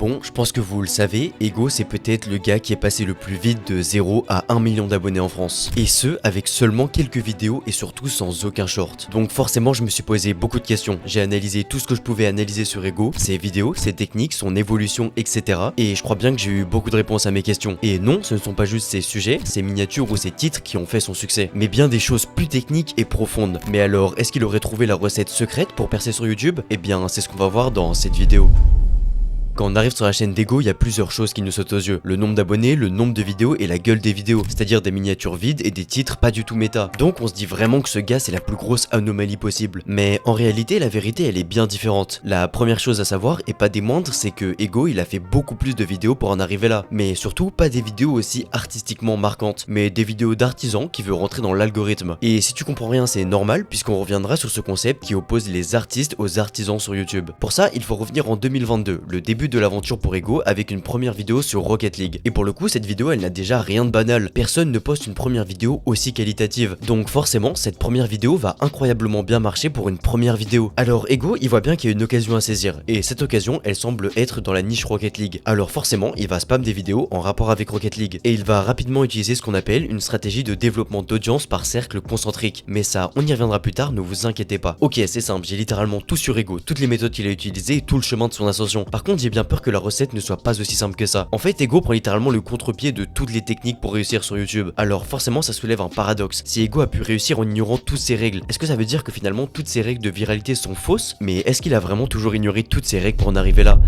Bon, je pense que vous le savez, Ego c'est peut-être le gars qui est passé le plus vite de 0 à 1 million d'abonnés en France. Et ce, avec seulement quelques vidéos et surtout sans aucun short. Donc forcément je me suis posé beaucoup de questions. J'ai analysé tout ce que je pouvais analyser sur Ego, ses vidéos, ses techniques, son évolution, etc. Et je crois bien que j'ai eu beaucoup de réponses à mes questions. Et non, ce ne sont pas juste ses sujets, ses miniatures ou ses titres qui ont fait son succès, mais bien des choses plus techniques et profondes. Mais alors, est-ce qu'il aurait trouvé la recette secrète pour percer sur YouTube? Eh bien, c'est ce qu'on va voir dans cette vidéo. Quand on arrive sur la chaîne d'Ego, il y a plusieurs choses qui nous sautent aux yeux. Le nombre d'abonnés, le nombre de vidéos et la gueule des vidéos. C'est-à-dire des miniatures vides et des titres pas du tout méta. Donc on se dit vraiment que ce gars c'est la plus grosse anomalie possible. Mais en réalité, la vérité elle est bien différente. La première chose à savoir, et pas des moindres, c'est que Ego il a fait beaucoup plus de vidéos pour en arriver là. Mais surtout pas des vidéos aussi artistiquement marquantes, mais des vidéos d'artisans qui veut rentrer dans l'algorithme. Et si tu comprends rien, c'est normal puisqu'on reviendra sur ce concept qui oppose les artistes aux artisans sur YouTube. Pour ça, il faut revenir en 2022, le début de l'aventure pour Ego avec une première vidéo sur Rocket League. Et pour le coup, cette vidéo elle n'a déjà rien de banal. Personne ne poste une première vidéo aussi qualitative. Donc forcément, cette première vidéo va incroyablement bien marcher pour une première vidéo. Alors Ego, il voit bien qu'il y a une occasion à saisir. Et cette occasion, elle semble être dans la niche Rocket League. Alors forcément, il va spam des vidéos en rapport avec Rocket League. Et il va rapidement utiliser ce qu'on appelle une stratégie de développement d'audience par cercle concentrique. Mais ça, on y reviendra plus tard, ne vous inquiétez pas. Ok, c'est simple, j'ai littéralement tout sur Ego, toutes les méthodes qu'il a utilisées et tout le chemin de son ascension. Par contre, j'ai bien peur que la recette ne soit pas aussi simple que ça. En fait, Ego prend littéralement le contre-pied de toutes les techniques pour réussir sur YouTube. Alors forcément, ça soulève un paradoxe. Si Ego a pu réussir en ignorant toutes ses règles, est-ce que ça veut dire que finalement toutes ces règles de viralité sont fausses? Mais est-ce qu'il a vraiment toujours ignoré toutes ces règles pour en arriver là?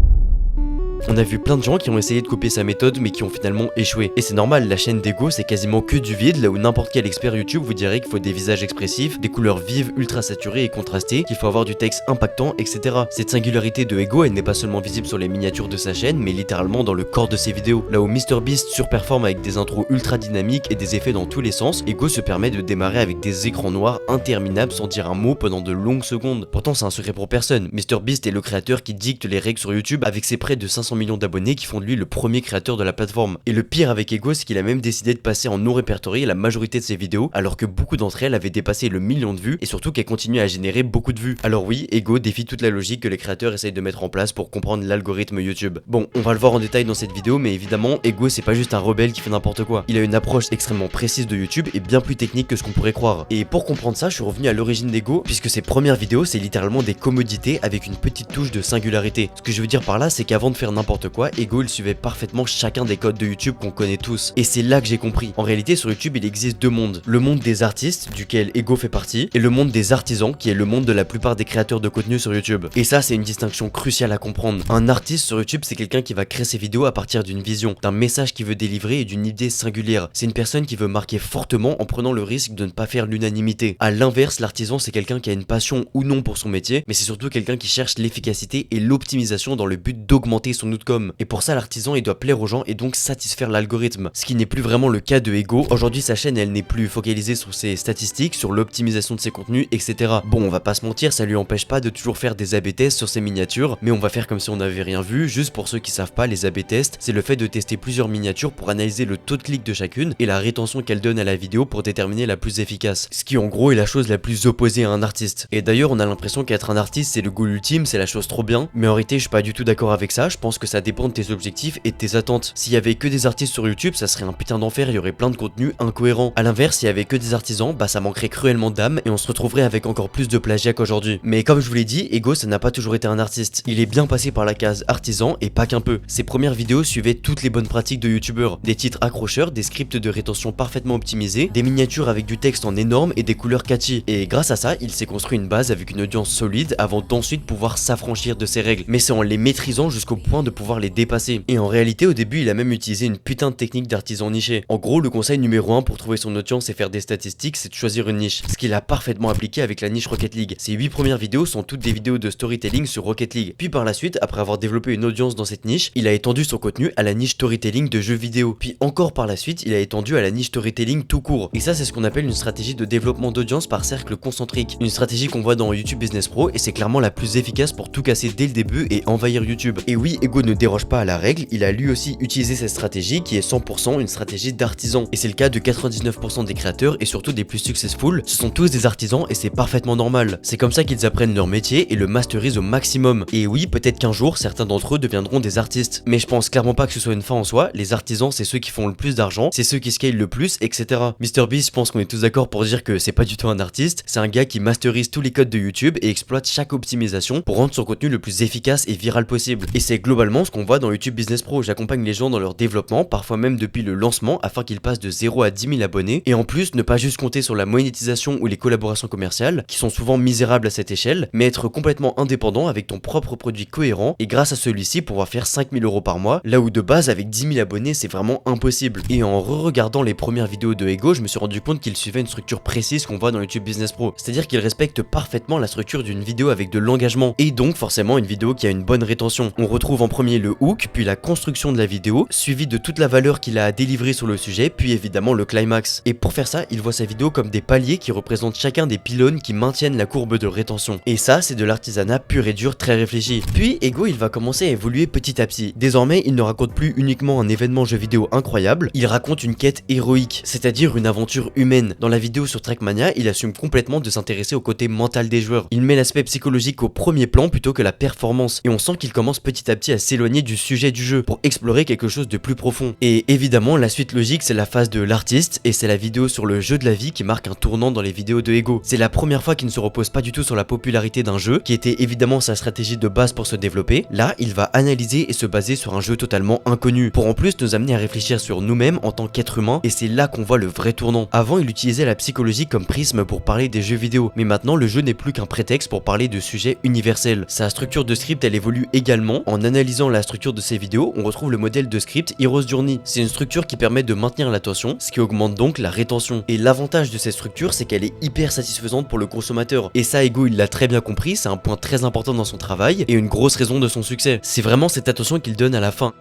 On a vu plein de gens qui ont essayé de copier sa méthode mais qui ont finalement échoué. Et c'est normal, la chaîne d'Ego c'est quasiment que du vide, là où n'importe quel expert YouTube vous dirait qu'il faut des visages expressifs, des couleurs vives, ultra saturées et contrastées, qu'il faut avoir du texte impactant, etc. Cette singularité de Ego, elle n'est pas seulement visible sur les miniatures de sa chaîne, mais littéralement dans le corps de ses vidéos. Là où MrBeast surperforme avec des intros ultra dynamiques et des effets dans tous les sens, Ego se permet de démarrer avec des écrans noirs interminables sans dire un mot pendant de longues secondes. Pourtant c'est un secret pour personne, MrBeast est le créateur qui dicte les règles sur YouTube avec ses près de 500 millions d'abonnés qui font de lui le premier créateur de la plateforme. Et le pire avec Ego, c'est qu'il a même décidé de passer en non répertorié la majorité de ses vidéos, alors que beaucoup d'entre elles avaient dépassé le million de vues et surtout qu'elles continuent à générer beaucoup de vues. Alors oui, Ego défie toute la logique que les créateurs essayent de mettre en place pour comprendre l'algorithme YouTube. Bon, on va le voir en détail dans cette vidéo, mais évidemment, Ego c'est pas juste un rebelle qui fait n'importe quoi. Il a une approche extrêmement précise de YouTube et bien plus technique que ce qu'on pourrait croire. Et pour comprendre ça, je suis revenu à l'origine d'Ego, puisque ses premières vidéos c'est littéralement des commodités avec une petite touche de singularité. Ce que je veux dire par là, c'est qu'avant de faire n'importe quoi, Ego il suivait parfaitement chacun des codes de YouTube qu'on connaît tous. Et c'est là que j'ai compris. En réalité sur YouTube il existe deux mondes. Le monde des artistes, duquel Ego fait partie, et le monde des artisans, qui est le monde de la plupart des créateurs de contenu sur YouTube. Et ça c'est une distinction cruciale à comprendre. Un artiste sur YouTube c'est quelqu'un qui va créer ses vidéos à partir d'une vision, d'un message qu'il veut délivrer et d'une idée singulière. C'est une personne qui veut marquer fortement en prenant le risque de ne pas faire l'unanimité. À l'inverse, l'artisan c'est quelqu'un qui a une passion ou non pour son métier, mais c'est surtout quelqu'un qui cherche l'efficacité et l'optimisation dans le but d'augmenter son outcome. Et pour ça l'artisan il doit plaire aux gens et donc satisfaire l'algorithme, ce qui n'est plus vraiment le cas de Ego. Aujourd'hui sa chaîne elle n'est plus focalisée sur ses statistiques, sur l'optimisation de ses contenus, etc. Bon, on va pas se mentir, ça lui empêche pas de toujours faire des A/B tests sur ses miniatures, mais on va faire comme si on n'avait rien vu. Juste pour ceux qui savent pas, les A/B tests c'est le fait de tester plusieurs miniatures pour analyser le taux de clic de chacune et la rétention qu'elle donne à la vidéo pour déterminer la plus efficace, ce qui en gros est la chose la plus opposée à un artiste. Et d'ailleurs on a l'impression qu'être un artiste c'est le goal ultime, c'est la chose trop bien, mais en réalité je suis pas du tout d'accord avec ça. Je pense que ça dépend de tes objectifs et de tes attentes. S'il y avait que des artistes sur YouTube, ça serait un putain d'enfer, il y aurait plein de contenus incohérents. À l'inverse, s'il y avait que des artisans, bah ça manquerait cruellement d'âme et on se retrouverait avec encore plus de plagiat qu'aujourd'hui. Mais comme je vous l'ai dit, Ego ça n'a pas toujours été un artiste. Il est bien passé par la case artisan et pas qu'un peu. Ses premières vidéos suivaient toutes les bonnes pratiques de youtubeurs. Des titres accrocheurs, des scripts de rétention parfaitement optimisés, des miniatures avec du texte en énorme et des couleurs catchy. Et grâce à ça, il s'est construit une base avec une audience solide avant d'ensuite pouvoir s'affranchir de ses règles. Mais c'est en les maîtrisant jusqu'au point de pouvoir les dépasser. Et en réalité, au début, il a même utilisé une putain de technique d'artisan niché. En gros, le conseil numéro 1 pour trouver son audience et faire des statistiques, c'est de choisir une niche. Ce qu'il a parfaitement appliqué avec la niche Rocket League. Ses 8 premières vidéos sont toutes des vidéos de storytelling sur Rocket League. Puis par la suite, après avoir développé une audience dans cette niche, il a étendu son contenu à la niche storytelling de jeux vidéo. Puis encore par la suite, il a étendu à la niche storytelling tout court. Et ça, c'est ce qu'on appelle une stratégie de développement d'audience par cercle concentrique. Une stratégie qu'on voit dans YouTube Business Pro et c'est clairement la plus efficace pour tout casser dès le début et envahir YouTube. Et oui, Ego ne déroge pas à la règle, il a lui aussi utilisé cette stratégie qui est 100% une stratégie d'artisan. Et c'est le cas de 99% des créateurs et surtout des plus successful, ce sont tous des artisans et c'est parfaitement normal. C'est comme ça qu'ils apprennent leur métier et le masterisent au maximum. Et oui, peut-être qu'un jour, certains d'entre eux deviendront des artistes. Mais je pense clairement pas que ce soit une fin en soi, les artisans c'est ceux qui font le plus d'argent, c'est ceux qui scale le plus, etc. MrBeast, je pense qu'on est tous d'accord pour dire que c'est pas du tout un artiste, c'est un gars qui masterise tous les codes de YouTube et exploite chaque optimisation pour rendre son contenu le plus efficace et viral possible. Et c'est globalement ce qu'on voit dans YouTube Business Pro, j'accompagne les gens dans leur développement, parfois même depuis le lancement, afin qu'ils passent de 0 à 10 000 abonnés, et en plus ne pas juste compter sur la monétisation ou les collaborations commerciales, qui sont souvent misérables à cette échelle, mais être complètement indépendant avec ton propre produit cohérent, et grâce à celui-ci pouvoir faire 5 000 € par mois, là où de base avec 10 000 abonnés c'est vraiment impossible. Et en re-regardant les premières vidéos de Ego, je me suis rendu compte qu'il suivait une structure précise qu'on voit dans YouTube Business Pro, c'est-à-dire qu'il respecte parfaitement la structure d'une vidéo avec de l'engagement, et donc forcément une vidéo qui a une bonne rétention. On retrouve en premier le hook, puis la construction de la vidéo, suivi de toute la valeur qu'il a à délivrer sur le sujet, puis évidemment le climax. Et pour faire ça, il voit sa vidéo comme des paliers qui représentent chacun des pylônes qui maintiennent la courbe de rétention. Et ça, c'est de l'artisanat pur et dur très réfléchi. Puis Ego, il va commencer à évoluer petit à petit. Désormais, il ne raconte plus uniquement un événement jeu vidéo incroyable, il raconte une quête héroïque, c'est-à-dire une aventure humaine. Dans la vidéo sur Trackmania, il assume complètement de s'intéresser au côté mental des joueurs. Il met l'aspect psychologique au premier plan plutôt que la performance, et on sent qu'il commence petit à petit à s'éloigner du sujet du jeu pour explorer quelque chose de plus profond. Et évidemment, la suite logique, c'est la phase de l'artiste, et c'est la vidéo sur le jeu de la vie qui marque un tournant dans les vidéos de Ego. C'est la première fois qu'il ne se repose pas du tout sur la popularité d'un jeu, qui était évidemment sa stratégie de base pour se développer. Là, il va analyser et se baser sur un jeu totalement inconnu, pour en plus nous amener à réfléchir sur nous-mêmes en tant qu'être humain, et c'est là qu'on voit le vrai tournant. Avant, il utilisait la psychologie comme prisme pour parler des jeux vidéo, mais maintenant le jeu n'est plus qu'un prétexte pour parler de sujets universels. Sa structure de script, elle évolue également. En analysant la structure de ses vidéos, on retrouve le modèle de script Hero's Journey. C'est une structure qui permet de maintenir l'attention, ce qui augmente donc la rétention. Et l'avantage de cette structure, c'est qu'elle est hyper satisfaisante pour le consommateur. Et ça, Ego, il l'a très bien compris, c'est un point très important dans son travail et une grosse raison de son succès. C'est vraiment cette attention qu'il donne à la fin.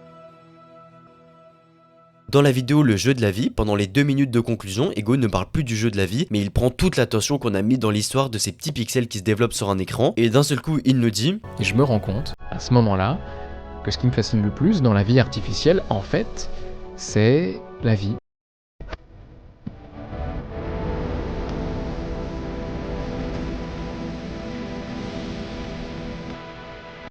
Dans la vidéo Le jeu de la vie, pendant les 2 minutes de conclusion, Ego ne parle plus du jeu de la vie, mais il prend toute l'attention qu'on a mis dans l'histoire de ces petits pixels qui se développent sur un écran, et d'un seul coup il nous dit « Et je me rends compte, à ce moment-là, que ce qui me fascine le plus dans la vie artificielle, en fait, c'est la vie. »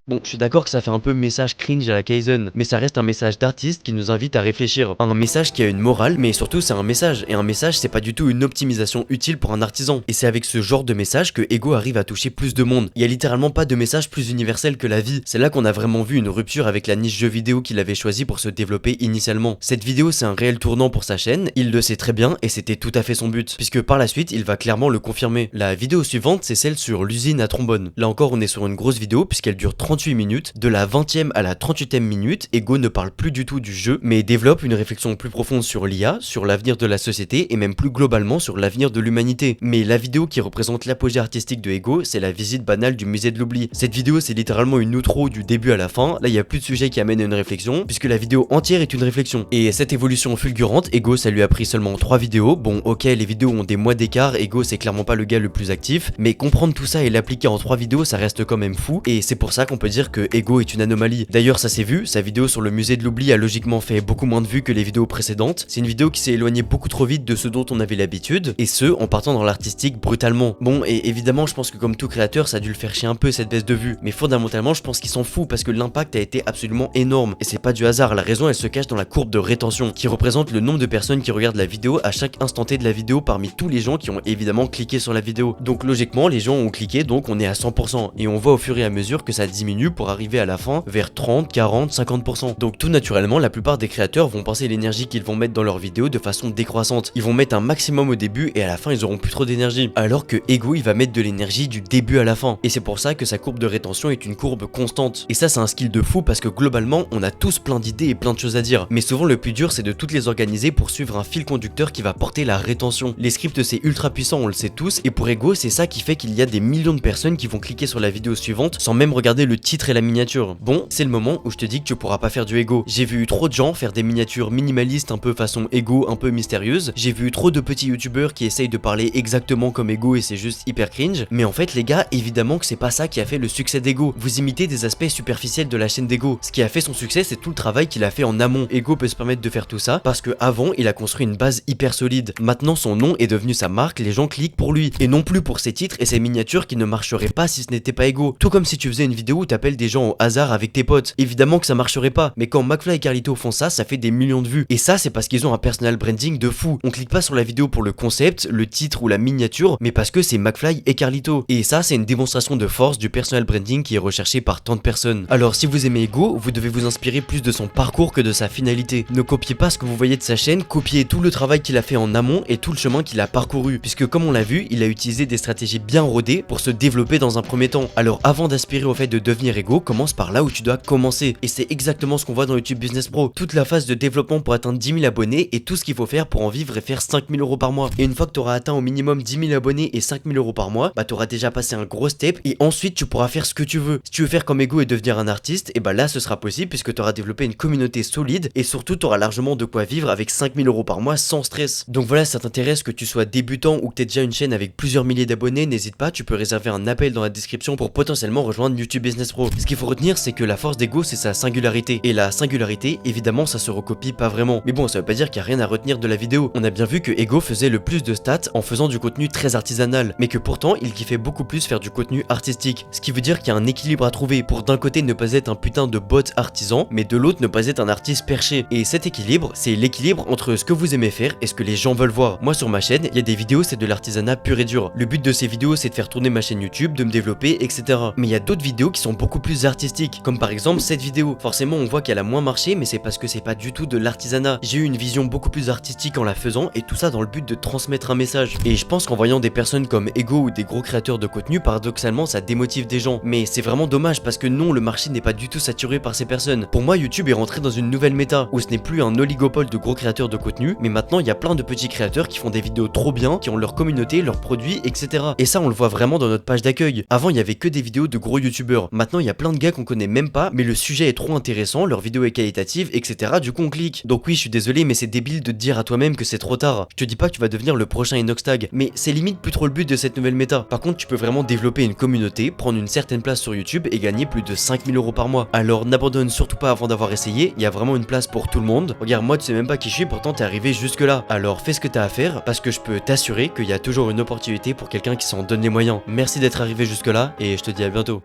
Bon, je suis d'accord que ça fait un peu message cringe à la Kaizen, mais ça reste un message d'artiste qui nous invite à réfléchir. Un message qui a une morale, mais surtout c'est un message, et un message c'est pas du tout une optimisation utile pour un artisan. Et c'est avec ce genre de message que Ego arrive à toucher plus de monde. Il y a littéralement pas de message plus universel que la vie. C'est là qu'on a vraiment vu une rupture avec la niche jeu vidéo qu'il avait choisi pour se développer initialement. Cette vidéo c'est un réel tournant pour sa chaîne, il le sait très bien et c'était tout à fait son but, puisque par la suite il va clairement le confirmer. La vidéo suivante c'est celle sur l'usine à trombone. Là encore on est sur une grosse vidéo puisqu'elle dure 38 minutes, de la 20e à la 38e minute, Ego ne parle plus du tout du jeu, mais développe une réflexion plus profonde sur l'IA, sur l'avenir de la société et même plus globalement sur l'avenir de l'humanité. Mais la vidéo qui représente l'apogée artistique de Ego, c'est la visite banale du musée de l'oubli. Cette vidéo c'est littéralement une outro du début à la fin, là il y a plus de sujet qui amène à une réflexion, puisque la vidéo entière est une réflexion. Et cette évolution fulgurante, Ego ça lui a pris seulement 3 vidéos, bon ok les vidéos ont des mois d'écart, Ego c'est clairement pas le gars le plus actif, mais comprendre tout ça et l'appliquer en 3 vidéos ça reste quand même fou, et c'est pour ça qu'on peut dire que Ego est une anomalie. D'ailleurs ça s'est vu, sa vidéo sur le musée de l'oubli a logiquement fait beaucoup moins de vues que les vidéos précédentes, c'est une vidéo qui s'est éloignée beaucoup trop vite de ce dont on avait l'habitude, et ce en partant dans l'artistique brutalement. Bon et évidemment je pense que comme tout créateur ça a dû le faire chier un peu cette baisse de vues, mais fondamentalement je pense qu'il s'en fout parce que l'impact a été absolument énorme, et c'est pas du hasard, la raison elle se cache dans la courbe de rétention, qui représente le nombre de personnes qui regardent la vidéo à chaque instant T de la vidéo parmi tous les gens qui ont évidemment cliqué sur la vidéo. Donc logiquement les gens ont cliqué, donc on est à 100%, et on voit au fur et à mesure que ça diminue pour arriver à la fin vers 30, 40, 50%. Donc tout naturellement, la plupart des créateurs vont penser l'énergie qu'ils vont mettre dans leurs vidéos de façon décroissante. Ils vont mettre un maximum au début et à la fin ils auront plus trop d'énergie. Alors que Ego il va mettre de l'énergie du début à la fin. Et c'est pour ça que sa courbe de rétention est une courbe constante. Et ça c'est un skill de fou parce que globalement on a tous plein d'idées et plein de choses à dire. Mais souvent le plus dur c'est de toutes les organiser pour suivre un fil conducteur qui va porter la rétention. Les scripts c'est ultra puissant, on le sait tous, et pour Ego c'est ça qui fait qu'il y a des millions de personnes qui vont cliquer sur la vidéo suivante sans même regarder le titre titre et la miniature. Bon, c'est le moment où je te dis que tu pourras pas faire du Ego. J'ai vu trop de gens faire des miniatures minimalistes un peu façon Ego, un peu mystérieuse. J'ai vu trop de petits youtubeurs qui essayent de parler exactement comme Ego et c'est juste hyper cringe. Mais en fait les gars, évidemment que c'est pas ça qui a fait le succès d'Ego. Vous imitez des aspects superficiels de la chaîne d'Ego. Ce qui a fait son succès, c'est tout le travail qu'il a fait en amont. Ego peut se permettre de faire tout ça parce que avant il a construit une base hyper solide. Maintenant son nom est devenu sa marque, les gens cliquent pour lui et non plus pour ses titres et ses miniatures qui ne marcheraient pas si ce n'était pas Ego. Tout comme si tu faisais une vidéo où t'appelles des gens au hasard avec tes potes. Évidemment que ça marcherait pas, mais quand McFly et Carlito font ça, ça fait des millions de vues. Et ça c'est parce qu'ils ont un personal branding de fou. On clique pas sur la vidéo pour le concept, le titre ou la miniature, mais parce que c'est McFly et Carlito. Et ça c'est une démonstration de force du personal branding qui est recherché par tant de personnes. Alors si vous aimez Ego, vous devez vous inspirer plus de son parcours que de sa finalité. Ne copiez pas ce que vous voyez de sa chaîne, copiez tout le travail qu'il a fait en amont et tout le chemin qu'il a parcouru. Puisque comme on l'a vu, il a utilisé des stratégies bien rodées pour se développer dans un premier temps. Alors avant d'aspirer au fait de devenir Ego, commence par là où tu dois commencer. Et c'est exactement ce qu'on voit dans YouTube Business Pro. Toute la phase de développement pour atteindre 10 000 abonnés et tout ce qu'il faut faire pour en vivre et faire 5 000 € par mois. Et une fois que tu auras atteint au minimum 10 000 abonnés et 5 000 € par mois, bah tu auras déjà passé un gros step et ensuite tu pourras faire ce que tu veux. Si tu veux faire comme Ego et devenir un artiste, et bah là ce sera possible puisque tu auras développé une communauté solide et surtout tu auras largement de quoi vivre avec 5 000 € par mois sans stress. Donc voilà, si ça t'intéresse, que tu sois débutant ou que tu aies déjà une chaîne avec plusieurs milliers d'abonnés, n'hésite pas, tu peux réserver un appel dans la description pour potentiellement rejoindre YouTube Business Pro. Ce qu'il faut retenir, c'est que la force d'Ego, c'est sa singularité. Et la singularité, évidemment, ça se recopie pas vraiment. Mais bon, ça veut pas dire qu'il y a rien à retenir de la vidéo. On a bien vu que Ego faisait le plus de stats en faisant du contenu très artisanal, mais que pourtant, il kiffait beaucoup plus faire du contenu artistique. Ce qui veut dire qu'il y a un équilibre à trouver pour d'un côté ne pas être un putain de bot artisan, mais de l'autre ne pas être un artiste perché. Et cet équilibre, c'est l'équilibre entre ce que vous aimez faire et ce que les gens veulent voir. Moi sur ma chaîne, il y a des vidéos, c'est de l'artisanat pur et dur. Le but de ces vidéos, c'est de faire tourner ma chaîne YouTube, de me développer, etc. Mais il y a d'autres vidéos qui sont beaucoup plus artistiques, comme par exemple cette vidéo. Forcément, on voit qu'elle a moins marché, mais c'est parce que c'est pas du tout de l'artisanat. J'ai eu une vision beaucoup plus artistique en la faisant, et tout ça dans le but de transmettre un message. Et je pense qu'en voyant des personnes comme Ego ou des gros créateurs de contenu, paradoxalement, ça démotive des gens. Mais c'est vraiment dommage parce que non, le marché n'est pas du tout saturé par ces personnes. Pour moi, YouTube est rentré dans une nouvelle méta, où ce n'est plus un oligopole de gros créateurs de contenu, mais maintenant il y a plein de petits créateurs qui font des vidéos trop bien, qui ont leur communauté, leurs produits, etc. Et ça, on le voit vraiment dans notre page d'accueil. Avant, il y avait que des vidéos de gros youtubeurs. Maintenant, il y a plein de gars qu'on connaît même pas, mais le sujet est trop intéressant, leur vidéo est qualitative, etc. Du coup, on clique. Donc oui, je suis désolé, mais c'est débile de te dire à toi-même que c'est trop tard. Je te dis pas que tu vas devenir le prochain Inoxtag, mais c'est limite plus trop le but de cette nouvelle méta. Par contre, tu peux vraiment développer une communauté, prendre une certaine place sur YouTube et gagner plus de 5 000 € par mois. Alors n'abandonne surtout pas avant d'avoir essayé, il y a vraiment une place pour tout le monde. Regarde, moi tu sais même pas qui je suis, pourtant t'es arrivé jusque là. Alors fais ce que t'as à faire, parce que je peux t'assurer qu'il y a toujours une opportunité pour quelqu'un qui s'en donne les moyens. Merci d'être arrivé jusque là, et je te dis à bientôt.